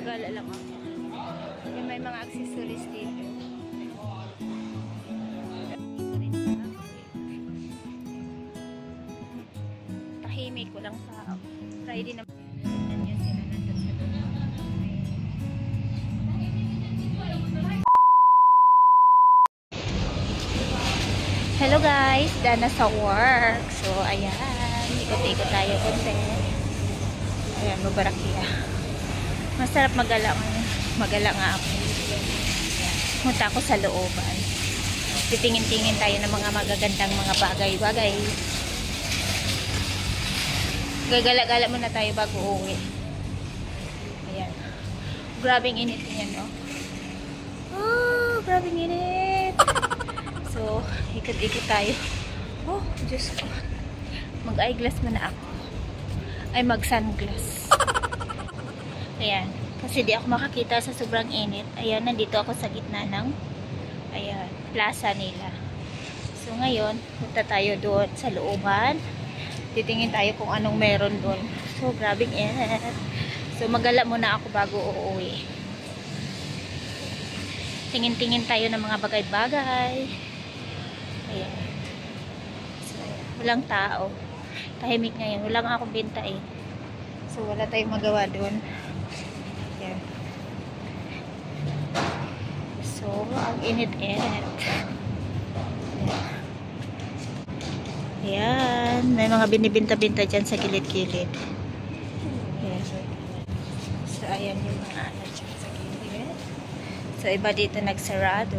Gala-gala lang ako. Yung may mga accessories dito. Tahimik, walang tao. Friday na. Yan sila nandun sa loob. Hello guys, dana sa work. So ayan, ikot-ikot tayo konti. Ayan, Mubarakia. Masarap magala nga ako. Punta ako sa looban. Titingin-tingin tayo ng mga magagandang mga bagay-bagay. Gagala-gala muna tayo bago uwi. Ayan. Grabing init yan, no? Oh, grabing init. So, ikot-ikot tayo. Oh, Diyos ko. Mag-eyeglass muna ako. Ay, mag-sunglass. Ayan. Kasi di ako makakita sa sobrang init. Ayan, nandito ako sa gitna ng ayan, plaza nila. So, ngayon, punta tayo doon sa looban. Titingin tayo kung anong meron doon. So, grabing init. So, magala muna ako bago uuwi. Tingin-tingin tayo ng mga bagay-bagay. Ayan. So, ayan. Walang tao. Tahimik ngayon. Wala nga akong binta eh. So, wala tayong magawa doon. Ayan. So, ang init-init. Ayan. May mga binibinta-binta dyan sa gilid-gilid. Ayan. So, ayan yung mga ano dyan sa gilid. So, iba dito nagsarado.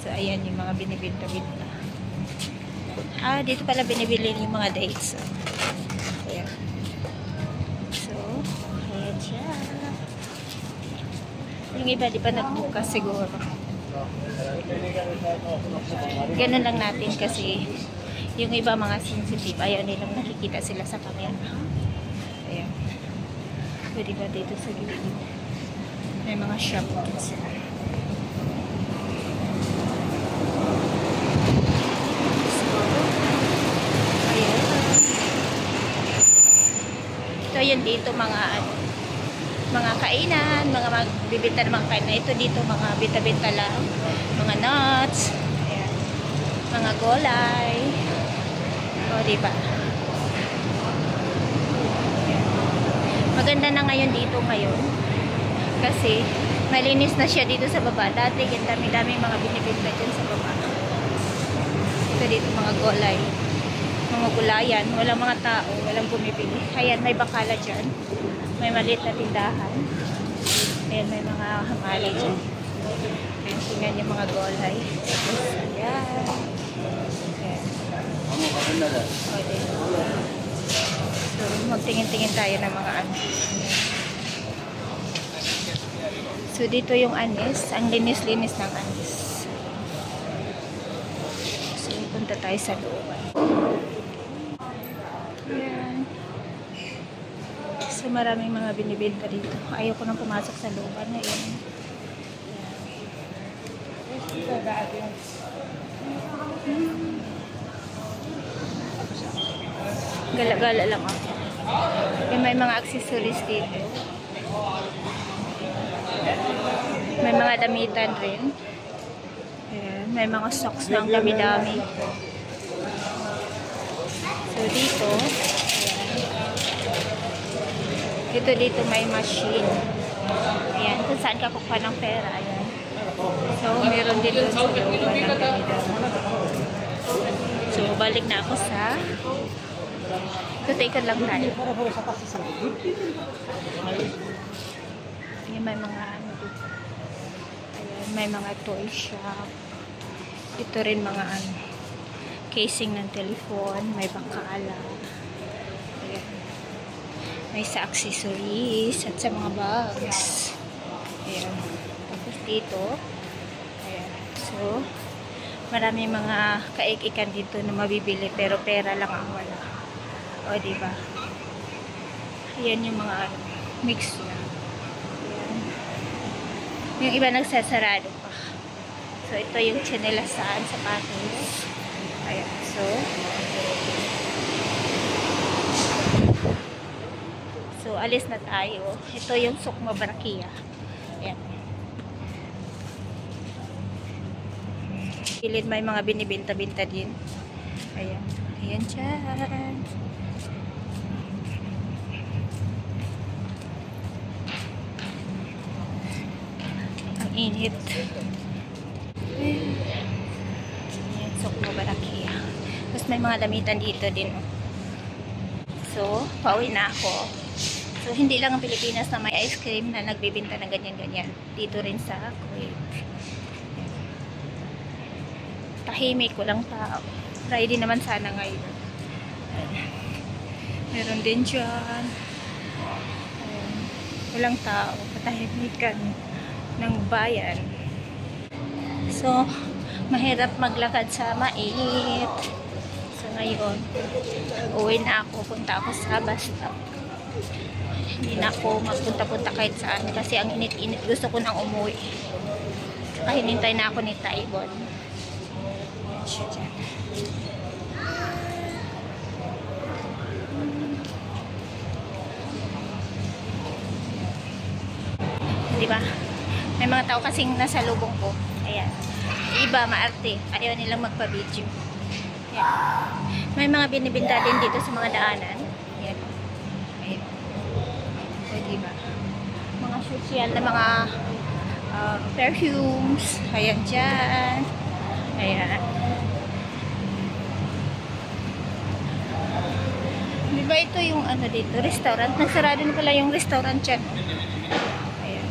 So, ayan yung mga binibinta-binta. Ah, dito pala binibili yung mga dates. So, ayan. So, ayan siya. Yung iba, di pa nagbukas siguro. Ganun lang natin kasi yung iba mga sensitive, ayaw nilang nakikita sila sa camera. Ayan. Pwede ba dito sa gilid? May mga shop dito. So, yun dito mga kainan, mga magbibinta ng mga kainan. Ito dito mga bita-bita lang, mga nuts, ayan, mga gulay. O, diba? Ayan. Maganda na ngayon dito ngayon. Kasi, malinis na siya dito sa baba. Dati, yung dami-dami mga binibinta dyan sa baba. Ito dito mga gulay. Mga gulayan, walang mga tao, walang bumibili. Ayan, may bakala dyan. May maliit na tindahan. Ayan, may mga hamali dyan. Ayan, tingnan yung mga gulay. Ayan. Ayan. Okay. So, magtingin-tingin tayo ng mga ano. So, dito yung anis. Ang linis-linis ng anis. So, punta tayo sa looban. Ayan. So, maraming mga binibenta dito. Ayaw ko nang pumasok sa looban ngayon. Gala-gala lang ako. Yung may mga accessories dito. May mga damitan rin. Ayan. May mga socks na ang dami-dami. So, dito, dito may machine. Ayan, kung saan ka kukuha ng pera. Ayan. So, meron dito sa looban ng ganito. So, balik na ako sa tutikon lang tayo. Ayan, may mga ano dito. Ayan, may mga toy shop. Ito rin mga ano, casing ng telephone, may bakala. Ayan. May sa accessories at sa mga bags. Ayan. Tapos dito, ayan. So, marami mga kaikikan dito na mabibili pero pera lang ang wala. O, diba? Ayan yung mga mix na. Ayan. Yung iba nagsasarado pa. So, ito yung tsinelasaan, sapatos. Ayan. So, So, alis na tayo. Ito yung Sukma Barraquilla. Ayan. Pilid may mga binibinta-binta din. Ayan. Ayan dyan. Ang init. Ayan. Ayan, Sukma Barraquilla. Tapos may mga damitan dito din. So, pauwi na ako. So, hindi lang ang Pilipinas na may ice cream na nagbibinta ng ganyan-ganyan. Dito rin sa Kuwait. Tahimik, walang tao. Friday naman sana ngayon. Meron din dyan. Ayan. Walang tao. Patahimikan ng bayan. So, mahirap maglakad sa mainit. So, ngayon, uwi na ako. Punta ako sa bus stop. Hindi na ako magpunta-punta kahit saan. Kasi ang init-init. Gusto ko nang umuwi. Saka hinintay na ako ni Taibon. Siya dyan. Diba? May mga tao kasing nasa lubong ko. Ayan. Iba, maarte. Ayaw nilang magpa-video. Ayan. May mga binibinta din dito sa mga daanan. Ayan. Ayan. O, diba? Mga social na mga perfumes. Ayan dyan. Ayan. Diba ito yung ano dito? Restaurant. Nagsarado na pala yung restaurant dyan. Ayan.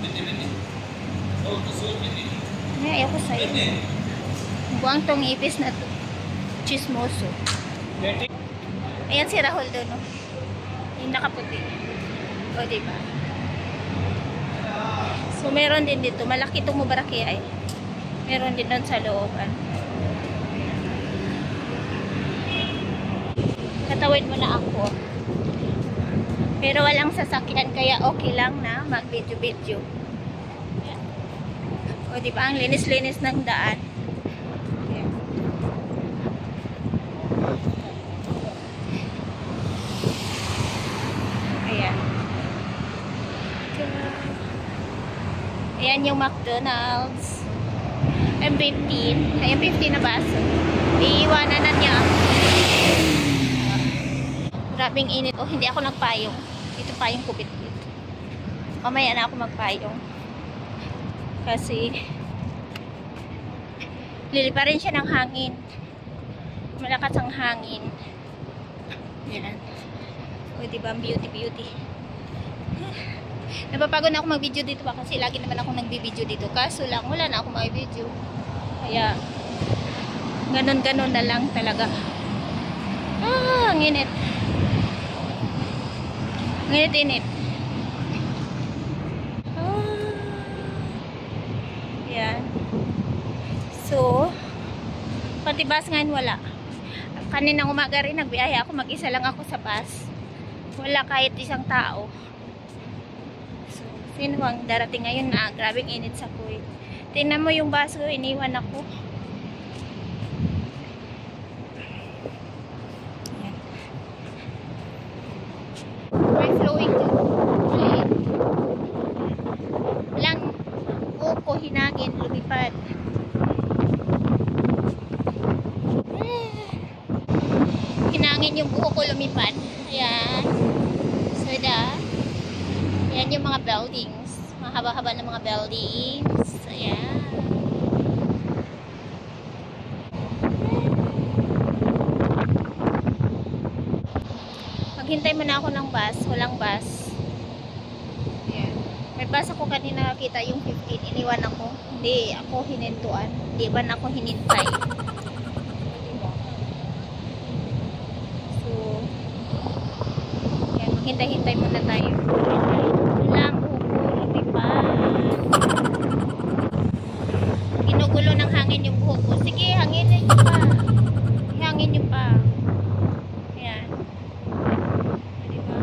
Ay, ayaw ko sa'yo. Buwang tong ipis na to. Chismoso. Ayan si Rahul doon, no? Yung nakaputi. O, diba? So, meron din dito. Malaki itong Barraquilla eh. Meron din doon sa looban. Tatawid mo na ako. Pero walang sasakyan, kaya okay lang na mag-video-video. O, diba? Ang linis-linis ng daan. Ayan. Ayan. Ayan yung McDonald's. M15. Ay, M15 na baso. Iiwanan na niya. Grabing init. Oh, hindi ako nagpayong. Ito payong kupit dito. Mamaya na ako magpayong. Kasi lilipa rin siya ng hangin. Malakas ang hangin. Yan. O, diba? Beauty. Napapagod na ako mag-video dito ba? Kasi lagi naman ako nagbi-video dito. Kaso lang, wala na ako mag-video. Kaya, ganon-ganon na lang talaga. Ang init. Ang init-init. Yan. So, pati bus ngayon wala. Kaninang umaga rin, nagbiyaya ako. Mag-isa lang ako sa bus. Wala kahit isang tao. So, sino ang darating ngayon na grabing init sa Kuwait. Tingnan mo yung bus ko, iniwan ako. Yan. May flowing dyan. Walang uko, hinangin, lumipad. Hinangin yung buho ko lumipad. Ayan. So, ayan yung mga buildings. Mga haba-haba ng mga buildings. Ayan. Maghintay muna ako ng bus. Walang bus. Ayan. May bus ako kanina nakita yung 15. Iniwan ako. Hindi ako hinintuan. Hindi ba ako hinintay? Hintay-hintay muna tayo. Walang uko, lumipad. Ginugulo ng hangin yung buhok ko. Sige, hanginin nyo pa. Hangin nyo pa. Ayan. Diba?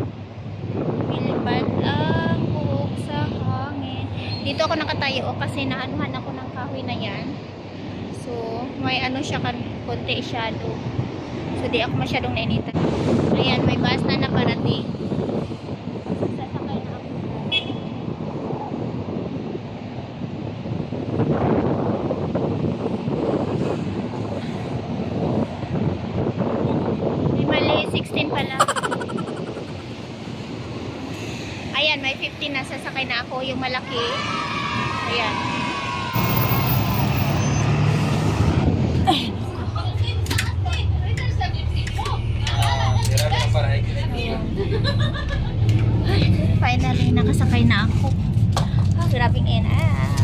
Lumilipad ang buhok sa hangin. Dito ako nakatayo kasi naanuhan ako ng kahoy na yan. So, may ano siya, konti shadow. So, di ako masyadong nainitan. Ayan, may bus na naparating. Ayan, may 15 na sasakay na ako, yung malaki. Ayan. Finally, nakasakay na ako. Grabing inap.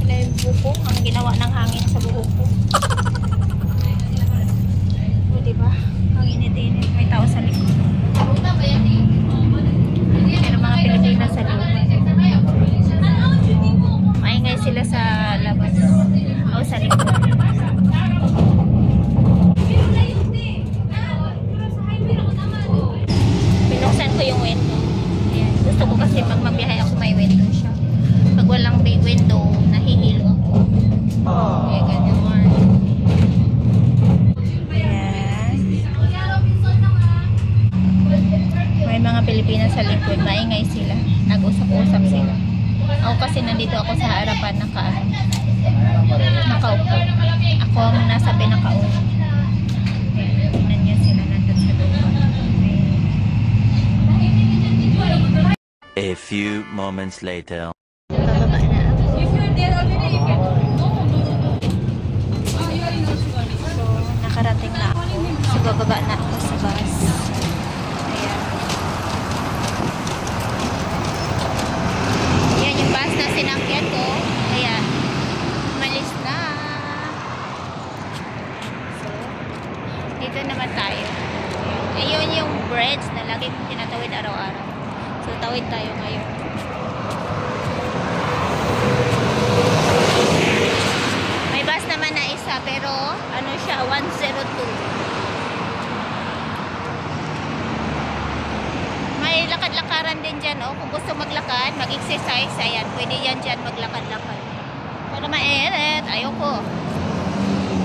Wala yung buko. Ang ginawa ng hangin sa buhok ko. O, diba? Ang init-init. May tao sa likod. Pero mga Pilipinas sa loob. Maingay sila sa labas. O, sa likod. Binuksan ko yung window. Ayan. Gusto ko kasi pag magbiyahe ako may window siya. Pag walang window, nahihilo ako. Kaya ganyan. Ayan. May mga Pilipinas sa likod. Maingay sila. Nag-usap-usap sila. Ako kasi nandito ako sa harapan nakaupo. Ako ang nasa pinakaupo. Tingnan niyo sila nandun sa loob. A few moments later. Bababa na ako. So, nakarating na ako. So, bababa na ako sa bus. Ayan. Ayan yung bus na sinakyan ko. Ayan. Malis na. So, dito naman tayo. Ayun yung bridge na lagi kong tinatawid araw-araw. So, tawid tayo ngayon. May bus naman na isa, pero ano siya, 102. May lakad-lakaran din dyan, oh. Kung gusto maglakad, mag-exercise, ayan, pwede yan dyan maglakad-lakad. Para mainit, ayoko.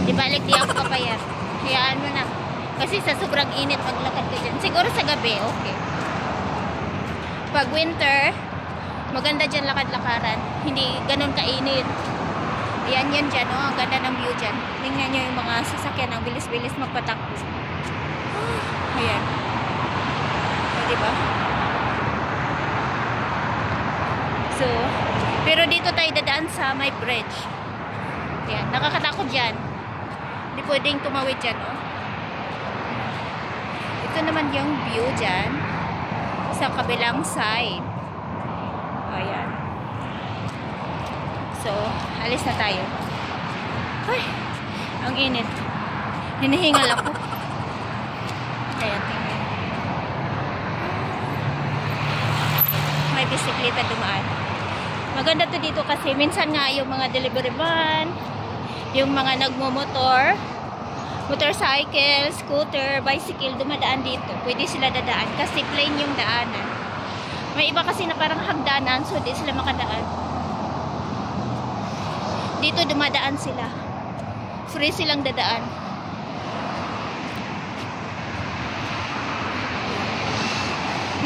Di balik di ako papayat. Hayaan mo na. Kasi sa sobrang init, maglakad ka dyan. Siguro sa gabi, okay. Pag winter, maganda dyan lakad-lakaran. Hindi ganun kainit. Ayan yan dyan, oh. Ang ganda ng view dyan. Tingnan nyo yung mga sasakyan. Ang bilis-bilis magpatakbo. Ayan. O, diba? So, pero dito tayo dadaan sa may bridge. Ayan. Nakakatakot dyan. Hindi pwedeng tumawid dyan, oh. Ito naman yung view dyan. Sa kabilang side. Ayan. So, alis na tayo. Ay, ang init. Hinihingal ako. Ayan, tingnan. May bisikleta dumaan. Maganda to dito kasi minsan nga yung mga delivery van, yung mga nagmumotor, motorcycle, scooter, bicycle, dumadaan dito. Pwede sila dadaan kasi plain yung daanan. May iba kasi na parang hagdanan, so di sila makadaan. Dito dumadaan sila. Free silang dadaan.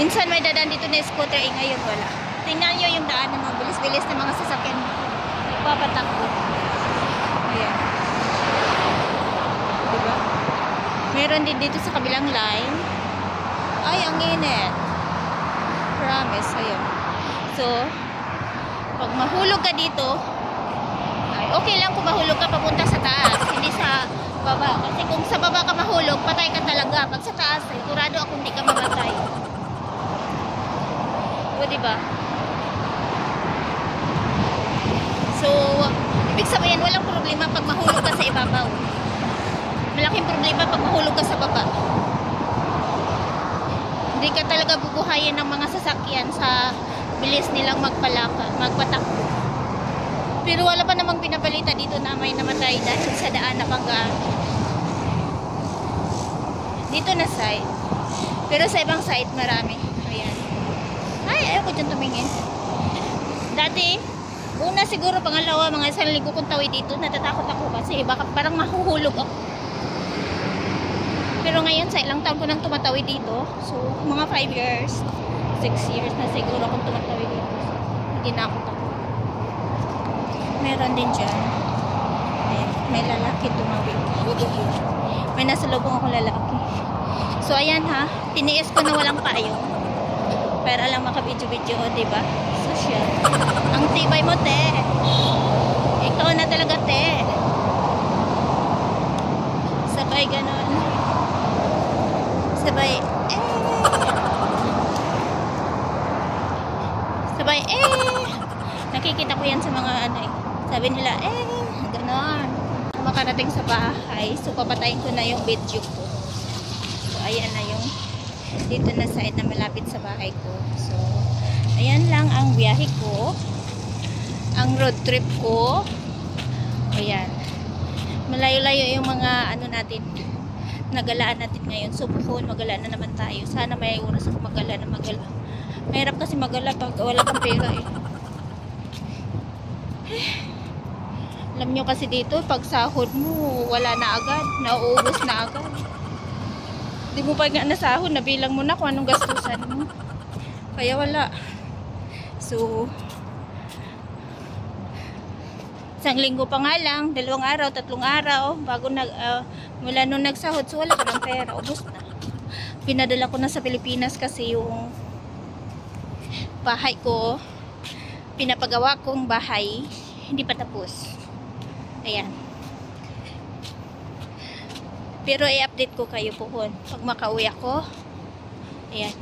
Minsan may dadaan dito na scooter, ngayon wala. Tingnan nyo yung daan ng mga bilis-bilis na mga sasakyan. Papatakbo. Ayan. Diba? Meron din dito sa kabilang line. Ay, ang init. Promise. Ayan. So, pag mahulog ka dito, ay, okay lang kung mahulog ka papunta sa taas. Hindi sa baba. Kasi kung sa baba ka mahulog, patay ka talaga. Pag sa taas, sigurado ako hindi ka mamatay. O, diba? So, ibig sabihin, walang problema pag mahulog ka sa ibabaw. Malaking problema pag mahulog ka sa baba. Hindi ka talaga bubuhayin ng mga sasakyan sa bilis nilang magpatakbo. Pero wala pa namang pinabalita dito na may namatay dahil sa daan na panggaan. Dito na side. Pero sa ibang side marami. Ayan. Ay, ayoko dyan tumingin. Dati, una siguro, pangalawa, mga isang linggo kong tawid dito, natatakot ako kasi baka parang mahuhulog ako. Pero ngayon, sa ilang taon ko nang tumatawid dito, so mga 5 years, 6 years na siguro akong tumatawid dito. So, hindi na ako takot. Meron din dyan. Ayan, may lalaki tumawid. May nasa lubong ako lalaki. So, ayan ha, tiniis ko na walang payong. Para lang makabidyo-bidyo, diba? Social. Ang tibay mo, te. Ikaw na talaga, te. Sabay ganon. Sabay, sabay, nakikita ko yan sa mga ano eh. Sabi nila, ganon. Makarating sa bahay, so papatayin ko na yung video ko. So, ayan na yung dito na side na malapit sa bahay ko. So, ayan lang ang biyahe ko. Ang road trip ko. Ayan. Malayo-layo yung mga ano natin, nagalaan natin ngayon. So, buhon, magala na naman tayo. Sana may oras ako magala na magala. Mahirap kasi magala pag wala kang pera eh. Alam nyo kasi dito, pag sahod mo, wala na agad. Nauubos na agad. Di mo pa nga nasahod, nabilang mo na kung anong gastusan mo. Kaya wala. So, isang linggo pa nga lang, 2 araw, 3 araw, bago mula nung nagsahod, so wala ka ng pera, ubos na. Pinadala ko na sa Pilipinas kasi yung bahay ko, pinapagawa kong bahay, hindi pa tapos. Ayan. Pero i-update ko kayo po pag makauwi ako. Ayan.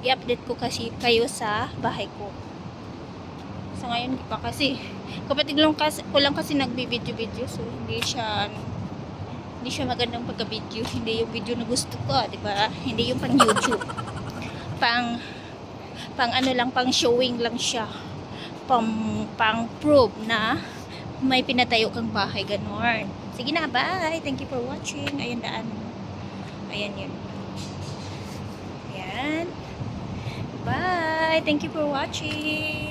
I-update ko kasi kayo sa bahay ko. So ngayon pa kasi kapatid lang ko lang kasi nagbi-video so hindi siya magandang pagka-video, hindi yung video na gusto ko, di ba? Hindi yung pang YouTube. Pang ano lang, pang showing lang siya. Pang prove na may pinatayo kang bahay, ganon. Sige na, bye. Thank you for watching. Ayan daan. Ayan yun. Ayan. Bye. Thank you for watching.